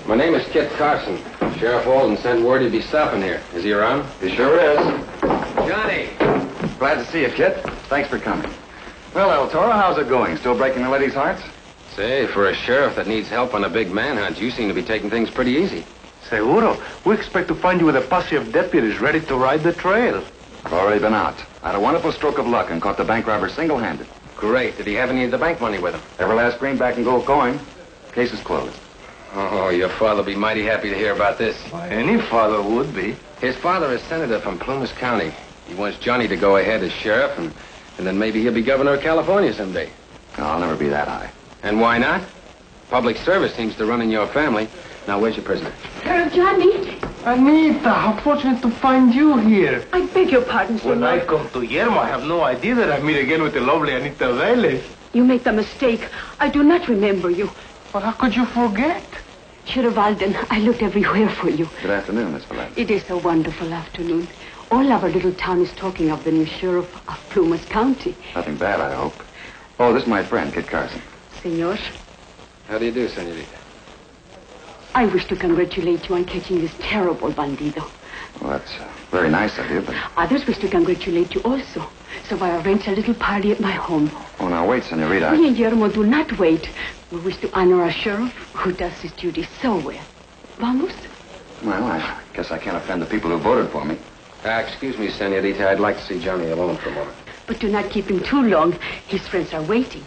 My name is Kit Carson. Sheriff Walden sent word he'd be stopping here. Is he around? He sure is. Johnny! Glad to see you, Kit. Thanks for coming. Well, El Toro, how's it going? Still breaking the ladies' hearts? Say, for a sheriff that needs help on a big manhunt, you seem to be taking things pretty easy. Seguro. We expect to find you with a posse of deputies ready to ride the trail. I've already been out. I had a wonderful stroke of luck and caught the bank robber single-handed. Great. Did he have any of the bank money with him? Every last greenback and gold coin. Case is closed. Oh, your father'll be mighty happy to hear about this. Why, any father would be. His father is senator from Plumas County. He wants Johnny to go ahead as sheriff, and then maybe he'll be governor of California someday. I'll never be that high. And why not? Public service seems to run in your family. Now, where's your prisoner? Johnny. Anita, how fortunate to find you here. I beg your pardon, senor. When I come to Yermo, I have no idea that I meet again with the lovely Anita Vélez. You make the mistake. I do not remember you. But how could you forget? Sheriff Walden, I looked everywhere for you. Good afternoon, Miss Vélez. It is a wonderful afternoon. All our little town is talking of the new sheriff of Plumas County. Nothing bad, I hope. Oh, this is my friend, Kit Carson. Senor, How do you do, senorita? I wish to congratulate you on catching this terrible bandido. Well, that's very nice of you, but... Others wish to congratulate you also. So I arranged a little party at my home. Oh, now, wait, senorita. We in Yermo do not wait. We wish to honor our sheriff who does his duty so well. Vamos? Well, I guess I can't offend the people who voted for me. Excuse me, senorita. I'd like to see Johnny alone for a moment. But do not keep him too long. His friends are waiting.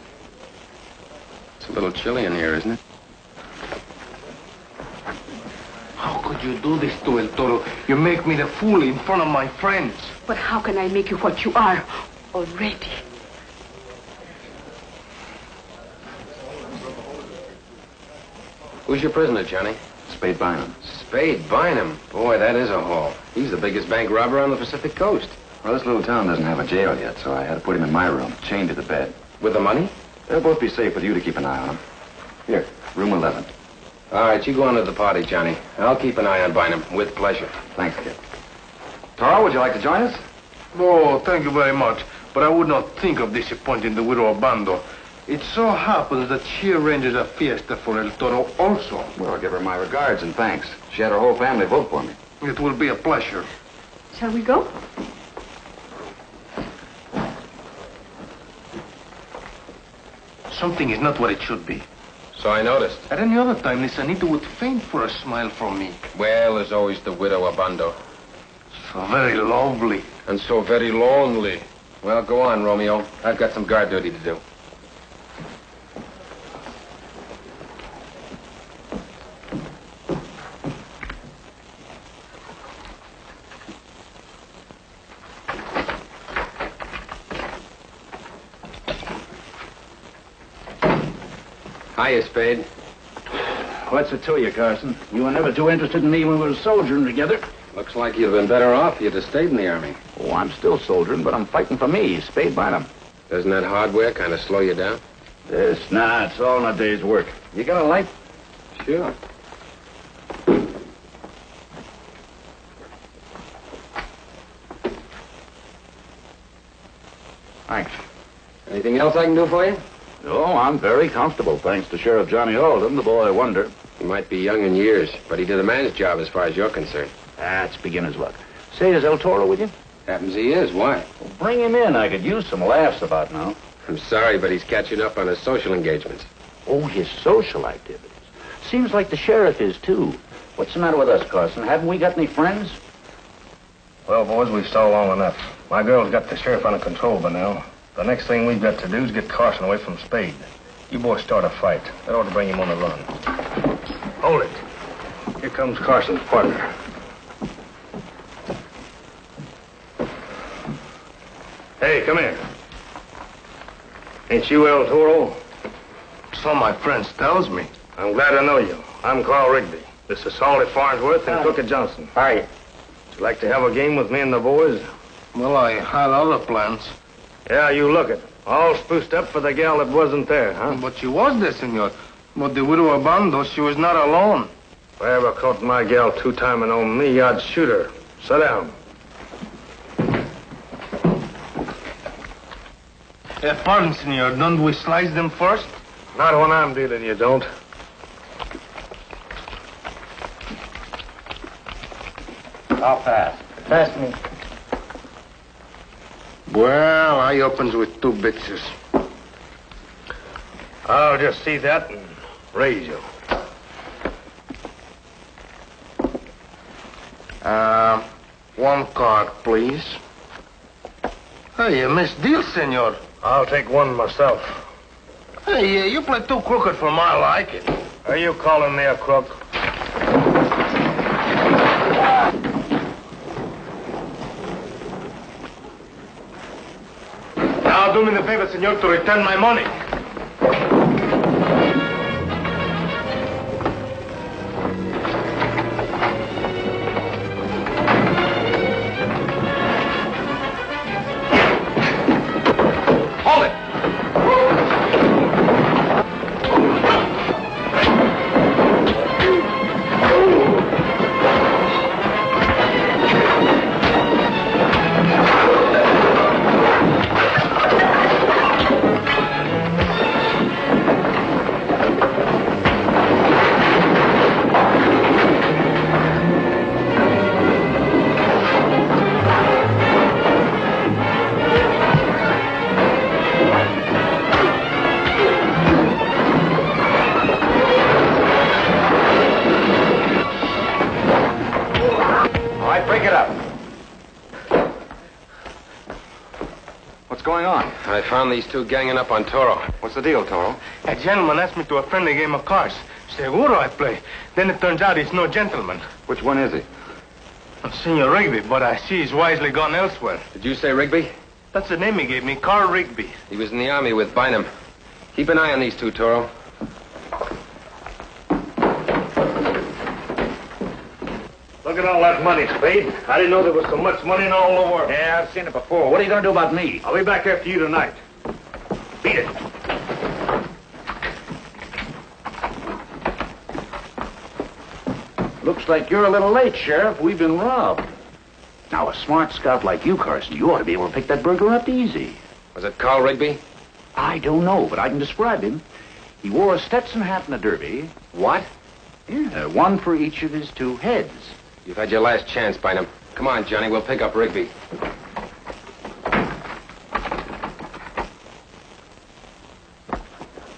It's a little chilly in here, isn't it? How could you do this to El Toro? You make me the fool in front of my friends. But how can I make you what you are already? Who's your prisoner, Johnny? Spade Bynum. Spade Bynum. Boy, that is a haul. He's the biggest bank robber on the Pacific Coast. Well, this little town doesn't have a jail yet, so I had to put him in my room, chained to the bed. With the money? They'll both be safe with you to keep an eye on them. Here, room 11. All right, you go on to the party, Johnny. I'll keep an eye on Bynum, with pleasure. Thanks, Kit. Toro, would you like to join us? Oh, thank you very much. But I would not think of disappointing the widow Obando. It so happens that she arranges a fiesta for El Toro also. Well, I'll give her my regards and thanks. She had her whole family vote for me. It will be a pleasure. Shall we go? Something is not what it should be. So I noticed. At any other time, Miss Anita would faint for a smile from me. Well, there's always the widow Obando. So very lovely. And so very lonely. Well, go on, Romeo. I've got some guard duty to do. Hiya, Spade. What's it to you, Carson? You were never too interested in me when we were soldiering together. Looks like you'd have been better off if you'd have stayed in the Army. Oh, I'm still soldiering, but I'm fighting for me, Spade Bynum. Doesn't that hardware kind of slow you down? Nah, it's all in a day's work. You got a light? Sure. Thanks. Anything else I can do for you? Oh, I'm very comfortable, thanks to Sheriff Johnny Alden, the boy wonder. He might be young in years, but he did a man's job as far as you're concerned. That's beginner's luck. Say, is El Toro with you? Happens he is. Why? Well, bring him in. I could use some laughs about now. I'm sorry, but he's catching up on his social engagements. Oh, his social activities. Seems like the sheriff is, too. What's the matter with us, Carson? Haven't we got any friends? Well, boys, we've stalled long enough. My girl's got the sheriff under control by now. The next thing we've got to do is get Carson away from Spade. You boys start a fight. That ought to bring him on the run. Hold it. Here comes Carson's partner. Hey, come here. Ain't you El Toro? So my friends tells me. I'm glad to know you. I'm Carl Rigby. This is Salty Farnsworth and Crooked Johnson. Hi. Would you like to have a game with me and the boys? Well, I had other plans. Yeah, you look it. All spruced up for the gal that wasn't there, huh? But she was there, senor. But the widow Obando, she was not alone. If I ever caught my gal two-timing on me, I'd shoot her. Sit down. Pardon, senor. Don't we slice them first? Not when I'm dealing, you don't. I'll pass. Pass me. Well, I opens with 2 bitches. I'll just see that and raise you. 1 card, please. Hey, Miss Deal, senor. I'll take 1 myself. Hey, you play too crooked for my liking. Are you calling me a crook? Now do me the favor, senor, to return my money. Hold it! I found these 2 ganging up on Toro. What's the deal, Toro? A gentleman asked me to a friendly game of cards. Seguro I play. Then it turns out he's no gentleman. Which one is he? Senor Rigby, but I see he's wisely gone elsewhere. Did you say Rigby? That's the name he gave me, Carl Rigby. He was in the army with Bynum. Keep an eye on these 2, Toro. Look at all that money, Spade. I didn't know there was so much money in all the world. Yeah, I've seen it before. What are you going to do about me? I'll be back after you tonight. Beat it. Looks like you're a little late, Sheriff. We've been robbed. Now, a smart scout like you, Carson, you ought to be able to pick that burglar up easy. Was it Carl Rigby? I don't know, but I can describe him. He wore a Stetson hat and a derby. What? Yeah, 1 for each of his 2 heads. You've had your last chance, Bynum. Come on, Johnny, we'll pick up Rigby.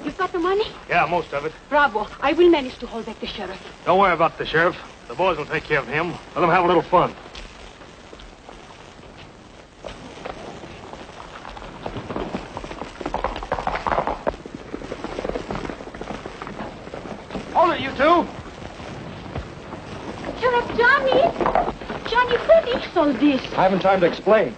You've got the money? Yeah, most of it. Bravo. I will manage to hold back the sheriff. Don't worry about the sheriff. The boys will take care of him. Let them have a little fun. Hold it, you 2. Sheriff Johnny! Johnny, what is all this? I haven't time to explain.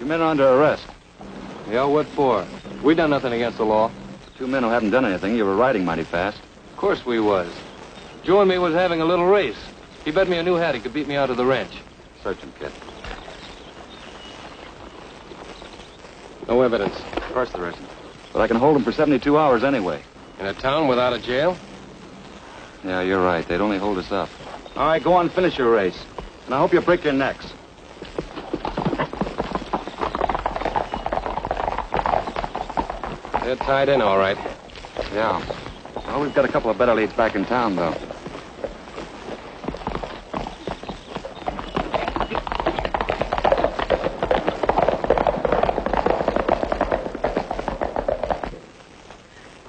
Men are under arrest. Yeah, what for? We done nothing against the law. 2 men who haven't done anything. You were riding mighty fast. Of course we was. Joe and me was having a little race. He bet me a new hat he could beat me out of the ranch. Search him, kid. No evidence. Of course there isn't. But I can hold him for 72 hours anyway. In a town without a jail? Yeah, you're right. They'd only hold us up. All right, go on and finish your race. And I hope you break your necks. They're tied in all right. Yeah. Well, we've got a couple of better leads back in town, though.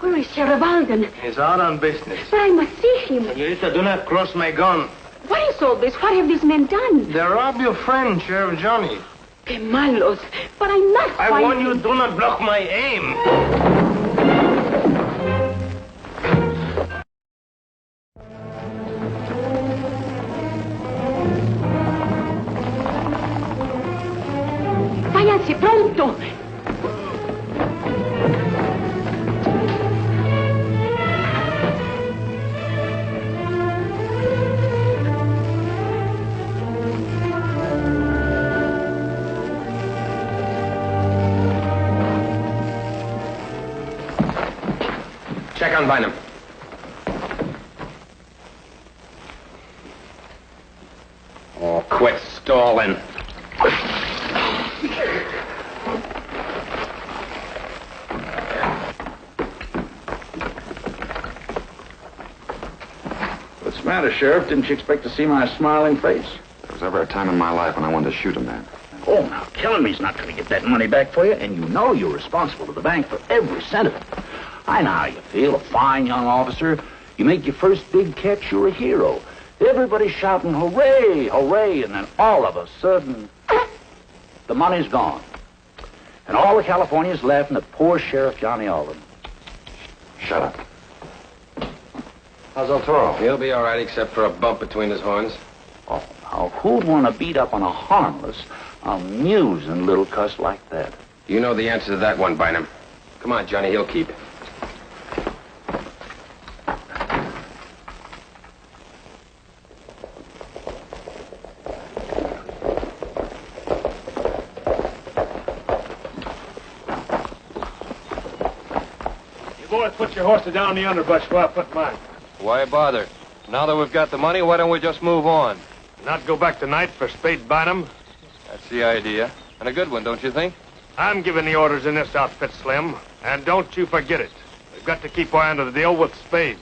Where is Sheriff Alden? He's out on business. But I must see him. Senorita, do not cross my gun. What is all this? What have these men done? They robbed your friend, Sheriff Johnny. Que malos. But I must I find warn you, him. do not block my aim. Váyanse pronto. Check on Bynum. Oh, quit stalling. What's the matter, Sheriff? Didn't you expect to see my smiling face? There was ever a time in my life when I wanted to shoot a man. Oh, now, killing me's not going to get that money back for you, and you know you're responsible to the bank for every cent of it. I know how you feel, a fine young officer. You make your first big catch, you're a hero. Everybody's shouting, hooray, hooray, and then all of a sudden, the money's gone. And all of California's laughing at poor Sheriff Johnny Alden. Shut up. How's El Toro? He'll be all right except for a bump between his horns. Oh, now, who'd want to beat up on a harmless, amusing little cuss like that? You know the answer to that one, Bynum. Come on, Johnny, he'll keep. Boys, put your horses down in the underbrush while I put mine. Why bother? Now that we've got the money, why don't we just move on? Not go back tonight for Spade Bynum. That's the idea. And a good one, don't you think? I'm giving the orders in this outfit, Slim. And don't you forget it. We've got to keep our end of the deal with Spade.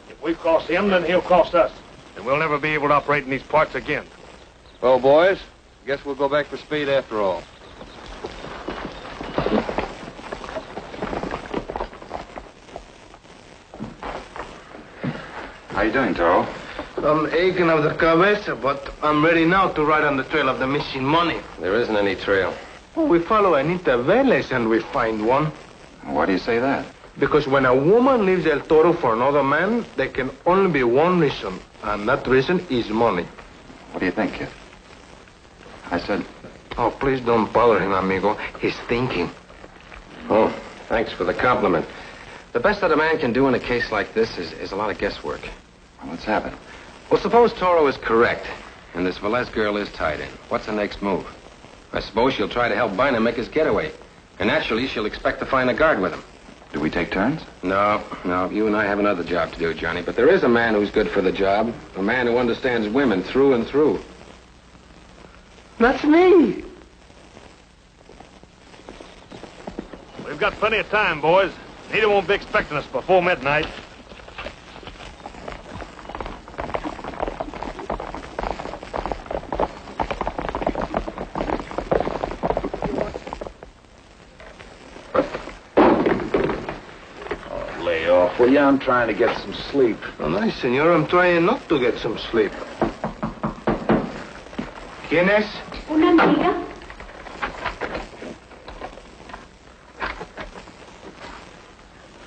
If we cross him, then he'll cross us. And we'll never be able to operate in these parts again. Well, boys, guess we'll go back for Spade after all. How you doing, Toro? I'm aching of the cabeza, but I'm ready now to ride on the trail of the missing money. There isn't any trail. Oh, we follow Anita Velez and we find one. Why do you say that? Because when a woman leaves El Toro for another man, there can only be one reason, and that reason is money. What do you think, kid? I said, Oh, please don't bother him, amigo. He's thinking. Oh, thanks for the compliment. The best that a man can do in a case like this is a lot of guesswork. well, let's have it. Well, suppose Toro is correct, and this Velez girl is tied in. What's the next move? I suppose she'll try to help Bynum make his getaway. And naturally, she'll expect to find a guard with him. Do we take turns? No, you and I have another job to do, Johnny. But there is a man who's good for the job. A man who understands women through and through. That's me. We've got plenty of time, boys. Nita won't be expecting us before midnight. Lay off, will you? I'm trying to get some sleep. Oh, no, senor, I'm trying not to get some sleep. ¿Quién es? Una amiga.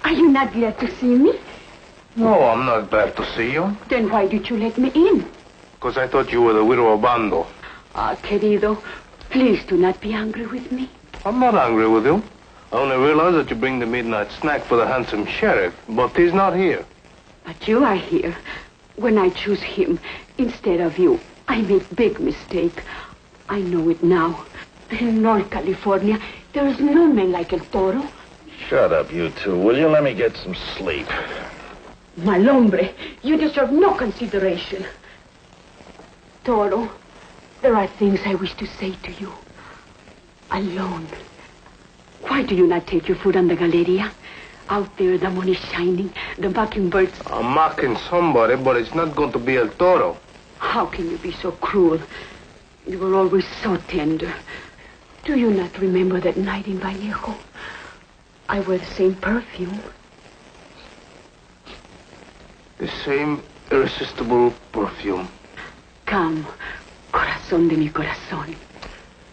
Are you not glad to see me? No, I'm not glad to see you. Then why did you let me in? Because I thought you were the widow of Bando. Ah, querido, please do not be angry with me. I'm not angry with you. I only realized that you bring the midnight snack for the handsome sheriff, but he's not here. But you are here. When I choose him instead of you, I make big mistake. I know it now. In North California, there is no man like El Toro. Shut up, you two. Will you let me get some sleep? Malombre, you deserve no consideration. Toro, there are things I wish to say to you. Alone. Why do you not take your foot on the Galleria? Out there, the moon is shining, the mockingbirds. I'm mocking somebody, but it's not going to be El Toro. How can you be so cruel? You were always so tender. Do you not remember that night in Vallejo? I wear the same perfume. The same irresistible perfume. Come, corazón de mi corazón.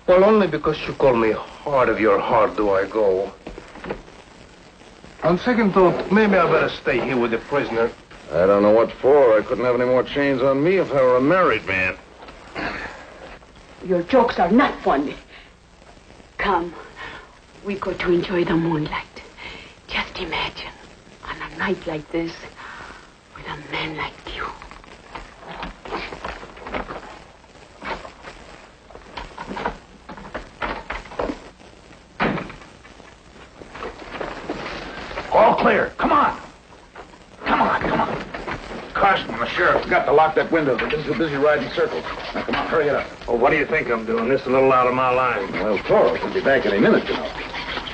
Well, only because you call me heart of your heart do I go. On second thought, maybe I better stay here with the prisoner. I don't know what for. I couldn't have any more chains on me if I were a married man. Your jokes are not funny. Come, we go to enjoy the moonlight. Just imagine, on a night like this, with a man like you. All clear. Come on. Come on, come on. Carson, the sheriff's got to lock that window. They've been too busy riding circles. Now, come on, hurry it up. Oh, what do you think I'm doing? This is a little out of my line. Well, Toro could be back any minute, you know.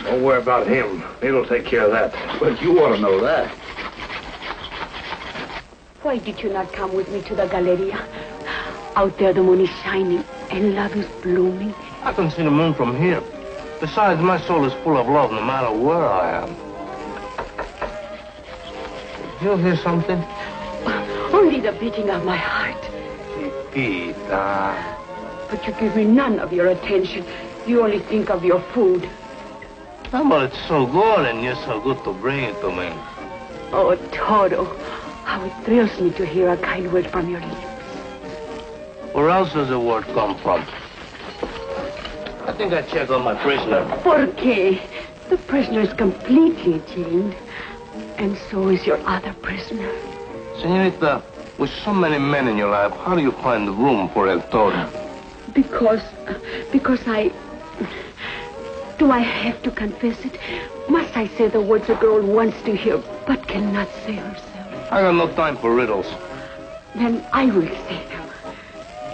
Don't worry about him. He'll take care of that. But you ought to know that. Why did you not come with me to the Galleria? Out there the moon is shining and love is blooming. I can see the moon from here. Besides, my soul is full of love no matter where I am. Did you hear something? Only the beating of my heart. Chiquita. But you give me none of your attention. You only think of your food. Oh, but it's so good and you're so good to bring it to me. Oh, Toro, how it thrills me to hear a kind word from your lips. Where else does the word come from? I think I check on my prisoner. ¿Por qué? The prisoner is completely chained. And so is your other prisoner. Senorita, with so many men in your life, how do you find the room for El Toro? Because do I have to confess it? Must I say the words a girl wants to hear but cannot say herself? I got no time for riddles. Then I will say them.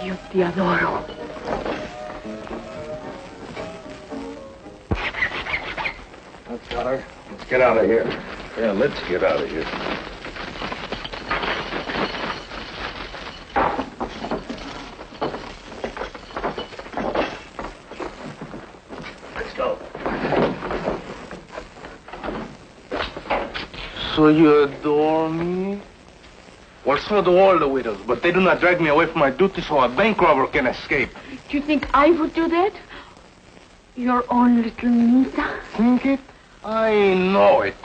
Yo te adoro. That's got her. Let's get out of here. Yeah, let's get out of here. Let's go. So you adore me? Well, so do all the widows, but they do not drag me away from my duty so a bank robber can escape. Do you think I would do that? Your own little Nita? Think it? I know it.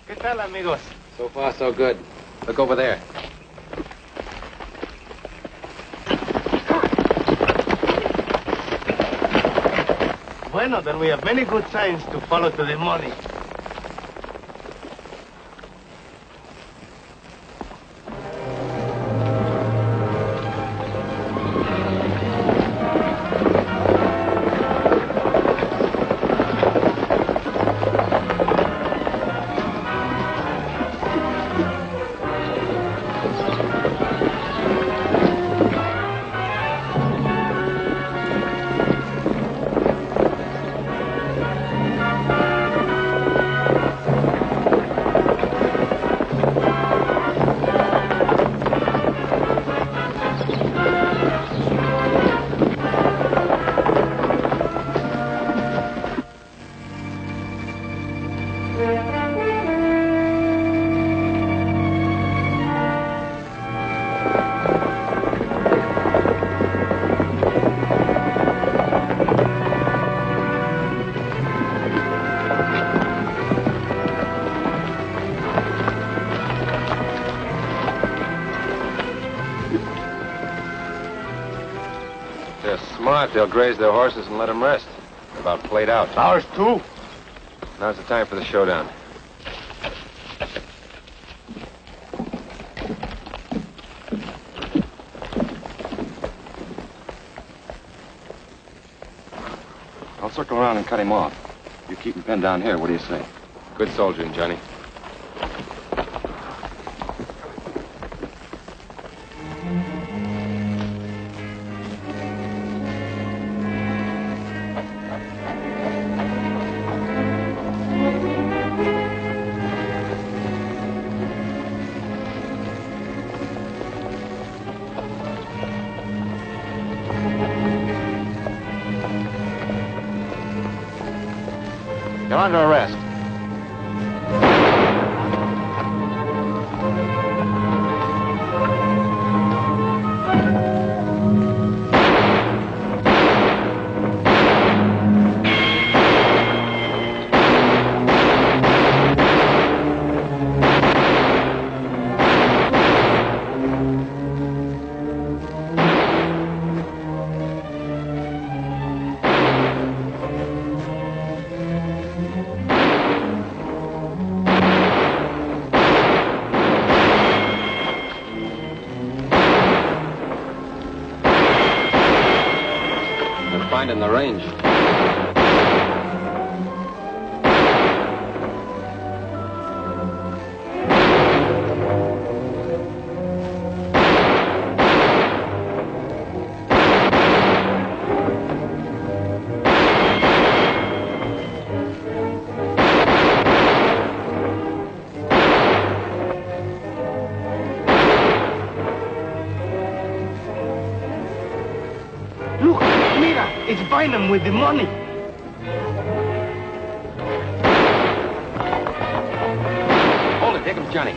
¿Qué tal, amigos? So far, so good. Look over there. Bueno, then we have many good signs to follow to the money. they're smart, they'll graze their horses and let them rest. They're about played out. Ours too. Now's the time for the showdown. I'll circle around and cut him off. You keep him pinned down here. What do you say? Good soldiering, Johnny. You're under arrest. In the range. Look, mira, it's Bynum with the money. Hold it, here comes Johnny.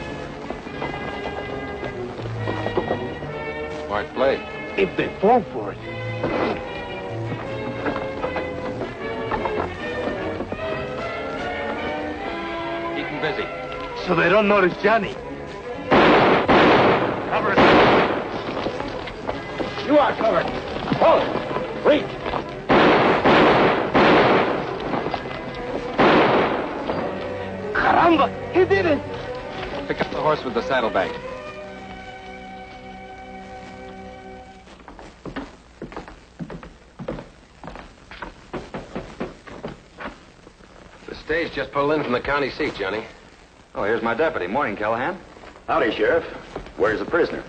Smart play. If they fall for it. Keep him busy. So they don't notice Johnny. Cover. You are covered. Hold it. Reach. Caramba, he did it. Pick up the horse with the saddlebag. The stage just pulled in from the county seat, Johnny. Oh, here's my deputy. Morning, Callahan. Howdy, Sheriff. Where's the prisoner?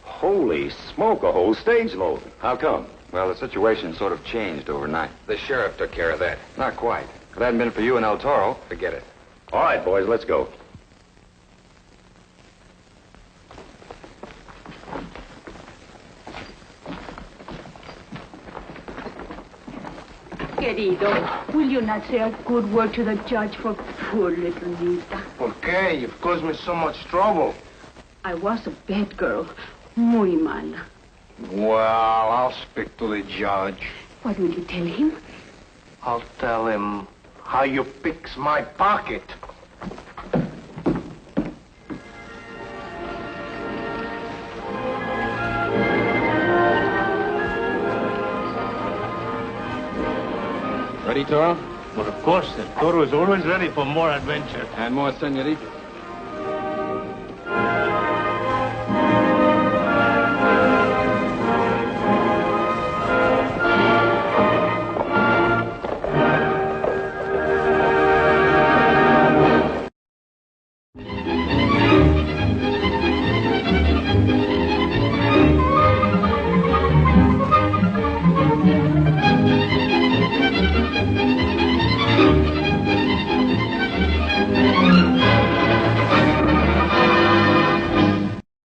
Holy smoke, a whole stage load. How come? Well, the situation sort of changed overnight. The sheriff took care of that. Not quite. If it hadn't been for you and El Toro, Forget it. All right, boys, let's go. Querido, will you not say a good word to the judge for poor little Nita? Okay, you've caused me so much trouble. I was a bad girl. Muy mala. Well, I'll speak to the judge. What will you tell him? I'll tell him how you fix my pocket. Ready, Toro? Well, of course, El Toro is always ready for more adventure. And more senoritas.